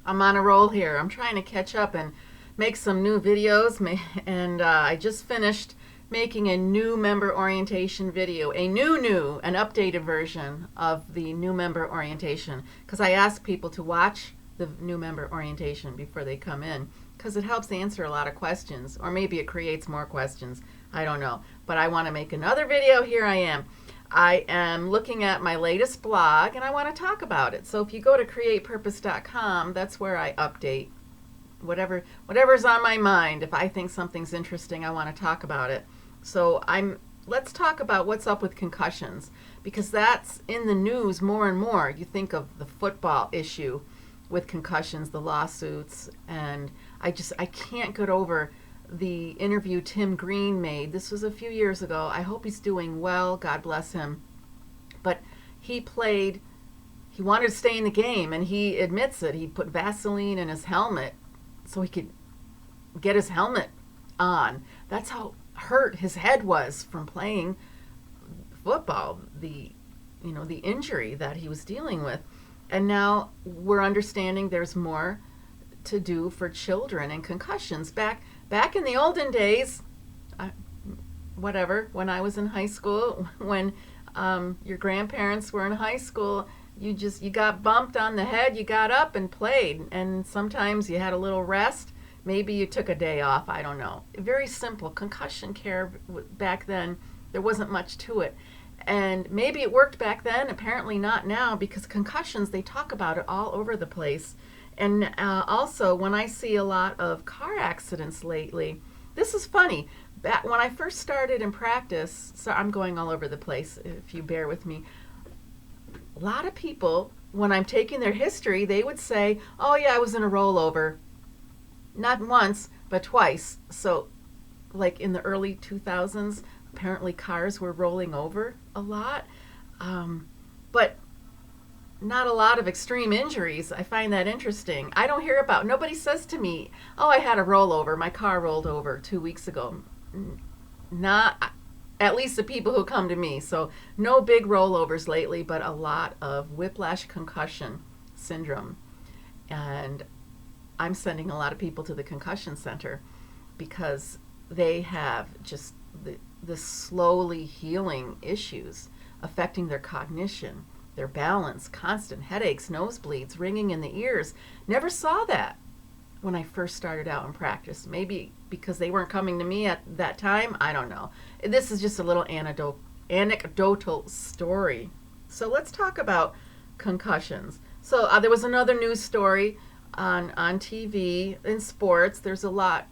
I'm on a roll here. I'm trying to catch up and make some new videos. And I just finished making a new member orientation video, an updated version of the new member orientation. Because I ask people to watch the new member orientation before they come in, because it helps answer a lot of questions, or maybe it creates more questions. I don't know. But I want to make another video. Here I am. I am looking at my latest blog and I want to talk about it. So if you go to createpurpose.com, that's where I update whatever's on my mind. If I think something's interesting, I want to talk about it. So let's talk about what's up with concussions, because that's in the news more and more. You think of the football issue with concussions, the lawsuits, and I can't get over the interview Tim Green made. This was a few years ago. I hope he's doing well. God bless him. But he wanted to stay in the game, and he admits it. He put Vaseline in his helmet so he could get his helmet on. That's how hurt his head was from playing football, the injury that he was dealing with. And now we're understanding there's more to do for children and concussions. Back in the olden days, when I was in high school, when your grandparents were in high school, you got bumped on the head, you got up and played, and sometimes you had a little rest. Maybe you took a day off, I don't know. Very simple. Concussion care back then, there wasn't much to it. And maybe it worked back then, apparently not now, because concussions, they talk about it all over the place. And also, when I see a lot of car accidents lately, this is funny. Back when I first started in practice, so I'm going all over the place, if you bear with me. A lot of people, when I'm taking their history, they would say, oh yeah, I was in a rollover. Not once, but twice. So, like in the early 2000s, apparently cars were rolling over a lot. But not a lot of extreme injuries. I find that interesting. I don't hear about, nobody says to me, oh, I had a rollover. My car rolled over 2 weeks ago. Not, at least the people who come to me. So no big rollovers lately, but a lot of whiplash concussion syndrome. And I'm sending a lot of people to the concussion center because they have just the slowly healing issues affecting their cognition, their balance, constant headaches, nosebleeds, ringing in the ears. Never saw that when I first started out in practice. Maybe because they weren't coming to me at that time. I don't know. This is just a little anecdotal story. So let's talk about concussions. So there was another news story on TV in sports. There's a lot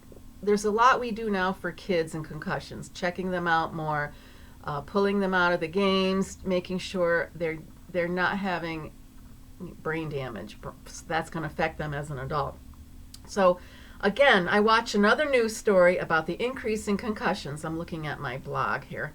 we do now for kids and concussions, checking them out more, pulling them out of the games, making sure they're not having brain damage. That's going to affect them as an adult. So again, I watch another news story about the increase in concussions. I'm looking at my blog here.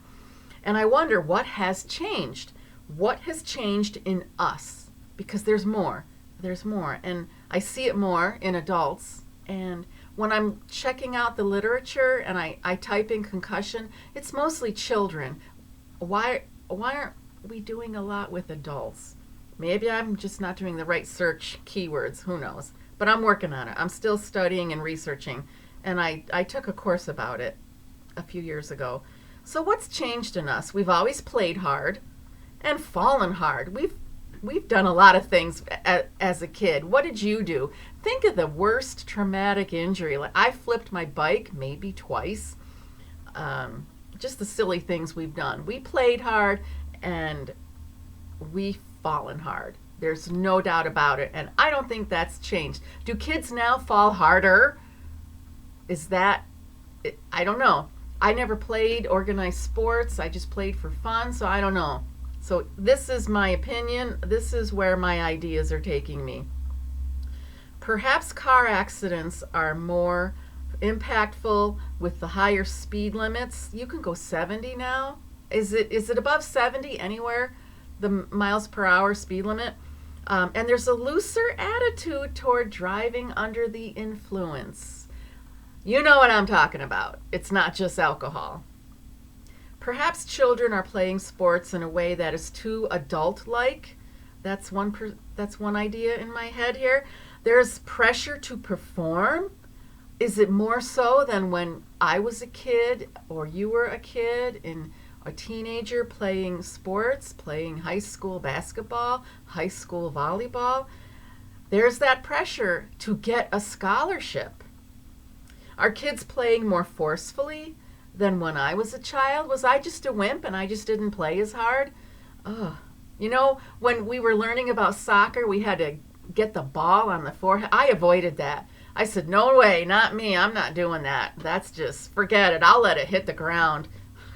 And I wonder what has changed. What has changed in us? Because there's more. There's more. And I see it more in adults. And when I'm checking out the literature and I type in concussion, it's mostly children. Why aren't we doing a lot with adults? Maybe I'm just not doing the right search keywords. Who knows? But I'm working on it. I'm still studying and researching. And I took a course about it a few years ago. So what's changed in us? We've always played hard and fallen hard. We've done a lot of things as a kid. What did you do? Think of the worst traumatic injury. Like I flipped my bike maybe twice. Just the silly things we've done. We played hard and we've fallen hard. There's no doubt about it. And I don't think that's changed. Do kids now fall harder? I don't know. I never played organized sports. I just played for fun, so I don't know. So this is my opinion. This is where my ideas are taking me. Perhaps car accidents are more impactful with the higher speed limits. You can go 70 now. Is it above 70 anywhere, the miles per hour speed limit? And there's a looser attitude toward driving under the influence. You know what I'm talking about. It's not just alcohol. Perhaps children are playing sports in a way that is too adult-like. That's one idea in my head here. There's pressure to perform. Is it more so than when I was a kid or you were a kid and a teenager playing sports, playing high school basketball, high school volleyball? There's that pressure to get a scholarship. Are kids playing more forcefully than when I was a child? Was I just a wimp and I just didn't play as hard? Ugh. You know, when we were learning about soccer, we had to get the ball on the forehead. I avoided that. I said, no way, not me. I'm not doing that. That's just, forget it. I'll let it hit the ground.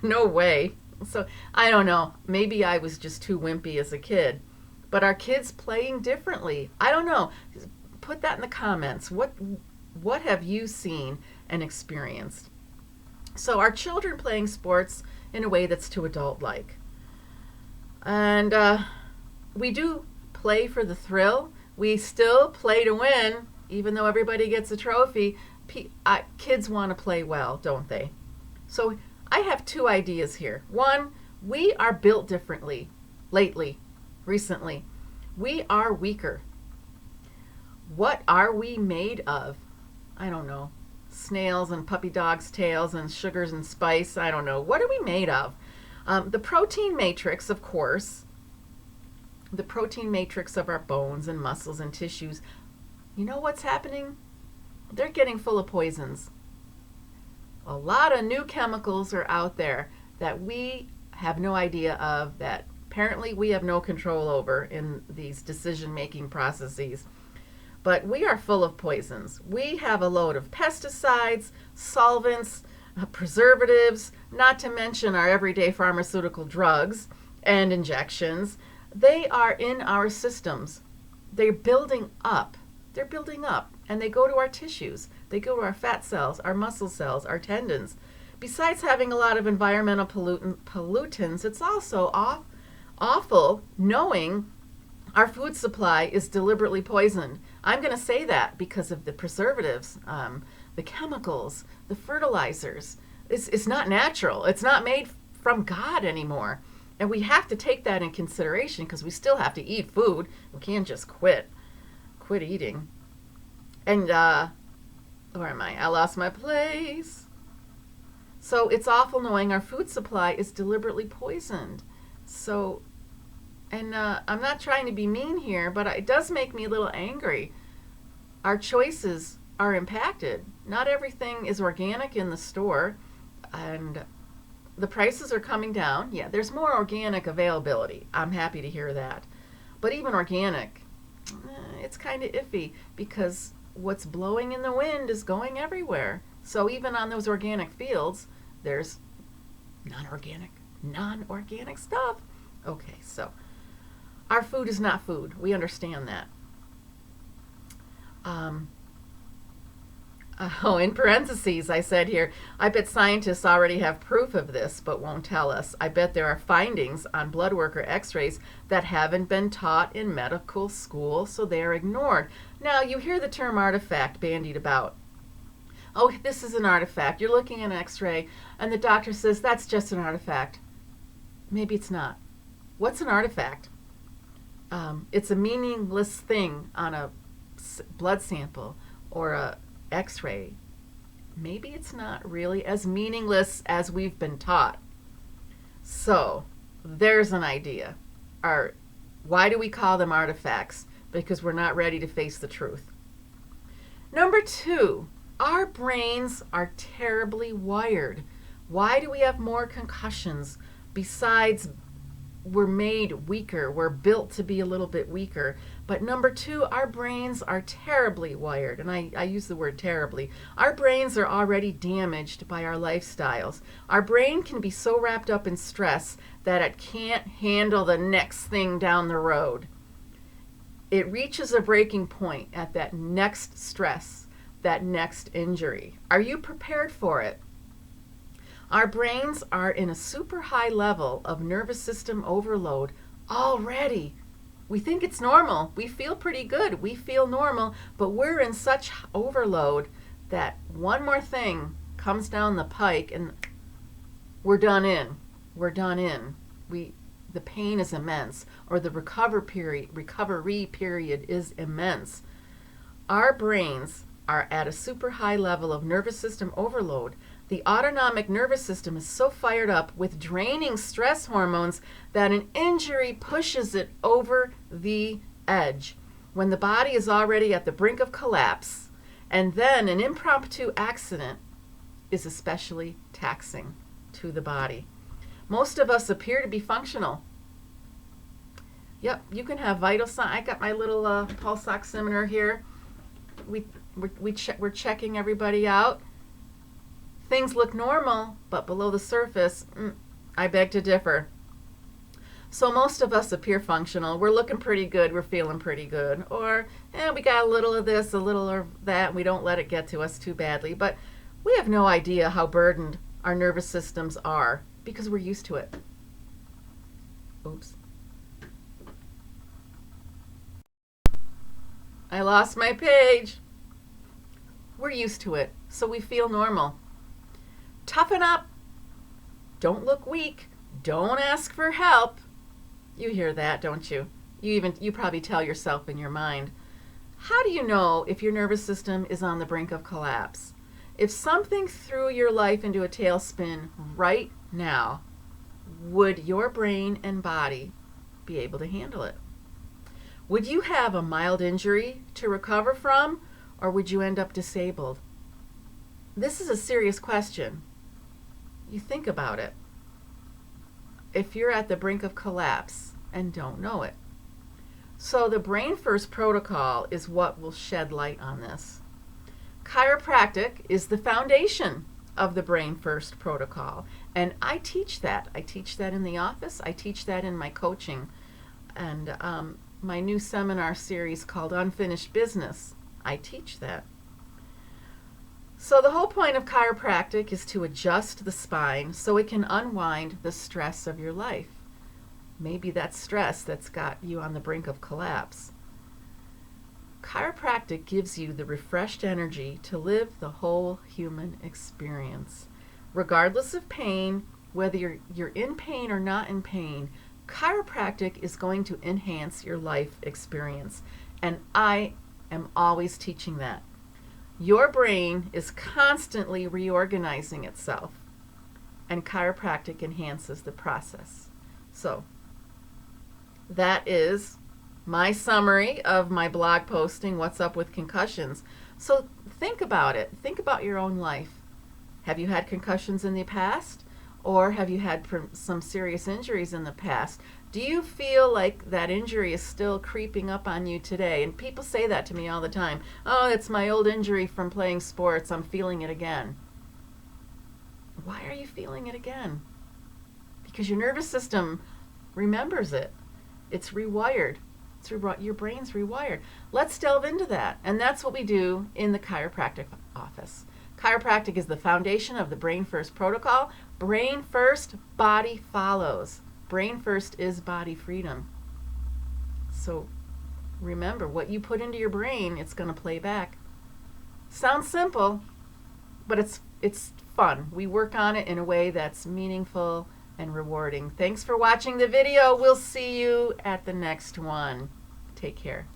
No way. So I don't know. Maybe I was just too wimpy as a kid. But are kids playing differently? I don't know. Put that in the comments. What have you seen and experienced? So are children playing sports in a way that's too adult-like? And we do play for the thrill. We still play to win, even though everybody gets a trophy. Kids want to play well, don't they? So I have two ideas here. One, we are built differently recently. We are weaker. What are we made of? I don't know. Snails and puppy dogs' tails and sugars and spice. I don't know. What are we made of? The protein matrix, of course, the protein matrix of our bones and muscles and tissues, you know what's happening? They're getting full of poisons. A lot of new chemicals are out there that we have no idea of, that apparently we have no control over in these decision-making processes. But we are full of poisons. We have a load of pesticides, solvents, preservatives, not to mention our everyday pharmaceutical drugs and injections. They are in our systems. They're building up. They're building up, and they go to our tissues. They go to our fat cells, our muscle cells, our tendons. Besides having a lot of environmental pollutants, it's also awful knowing our food supply is deliberately poisoned. I'm going to say that because of the preservatives, the chemicals, the fertilizers. It's not natural. It's not made from God anymore. And we have to take that in consideration because we still have to eat food. We can't just quit eating. And where am I? I lost my place. So it's awful knowing our food supply is deliberately poisoned. So, and I'm not trying to be mean here, but it does make me a little angry. Our choices are impacted. Not everything is organic in the store, and the prices are coming down. Yeah, there's more organic availability. I'm happy to hear that. But even organic, it's kind of iffy because what's blowing in the wind is going everywhere. So even on those organic fields, there's non-organic stuff. Okay, so our food is not food. We understand that. In parentheses, I said here, I bet scientists already have proof of this, but won't tell us. I bet there are findings on blood work or x-rays that haven't been taught in medical school, so they are ignored. Now, you hear the term artifact bandied about. Oh, this is an artifact. You're looking at an x-ray, and the doctor says, that's just an artifact. Maybe it's not. What's an artifact? It's a meaningless thing on a blood sample or a x-ray. Maybe it's not really as meaningless as we've been taught. So there's an idea. Why do we call them artifacts? Because we're not ready to face the truth. Number 2, our brains are terribly wired. Why do we have more concussions? Besides, we're made weaker. We're built to be a little bit weaker. But number 2, our brains are terribly wired. And I use the word terribly. Our brains are already damaged by our lifestyles. Our brain can be so wrapped up in stress that it can't handle the next thing down the road. It reaches a breaking point at that next stress, that next injury. Are you prepared for it? Our brains are in a super high level of nervous system overload already. We think it's normal. We feel pretty good. We feel normal, but we're in such overload that one more thing comes down the pike and we're done in. We're done in. the pain is immense, or the recovery period is immense. Our brains are at a super high level of nervous system overload. The autonomic nervous system is so fired up with draining stress hormones that an injury pushes it over the edge when the body is already at the brink of collapse. And then an impromptu accident is especially taxing to the body. Most of us appear to be functional. Yep, you can have vital signs. I got my little pulse oximeter here. We're checking everybody out. Things look normal, but below the surface, I beg to differ. So most of us appear functional. We're looking pretty good. We're feeling pretty good. Or, we got a little of this, a little of that, and we don't let it get to us too badly. But we have no idea how burdened our nervous systems are because we're used to it. Oops. I lost my page. We're used to it, so we feel normal. Toughen up. Don't look weak. Don't ask for help. You hear that, don't you? You probably tell yourself in your mind. How do you know if your nervous system is on the brink of collapse? If something threw your life into a tailspin right now, would your brain and body be able to handle it? Would you have a mild injury to recover from, or would you end up disabled? This is a serious question. You think about it. If you're at the brink of collapse and don't know it. So the Brain First protocol is what will shed light on this. Chiropractic is the foundation of the Brain First protocol, and I teach that. I teach that in the office. I teach that in my coaching, and my new seminar series called Unfinished Business. I teach that. So the whole point of chiropractic is to adjust the spine so it can unwind the stress of your life. Maybe that stress that's got you on the brink of collapse. Chiropractic gives you the refreshed energy to live the whole human experience. Regardless of pain, whether you're in pain or not in pain, chiropractic is going to enhance your life experience. And I am always teaching that. Your brain is constantly reorganizing itself, and chiropractic enhances the process. So, that is my summary of my blog posting, What's Up with Concussions. So think about it. Think about your own life. Have you had concussions in the past? Or have you had some serious injuries in the past? Do you feel like that injury is still creeping up on you today? And people say that to me all the time. Oh, it's my old injury from playing sports. I'm feeling it again. Why are you feeling it again? Because your nervous system remembers it. It's rewired. Your brain's rewired. Let's delve into that. And that's what we do in the chiropractic office. Chiropractic is the foundation of the Brain First protocol. Brain first, body follows. Brain first is body freedom. So remember, what you put into your brain, it's going to play back. Sounds simple, but it's fun. We work on it in a way that's meaningful and rewarding. Thanks for watching the video. We'll see you at the next one. Take care.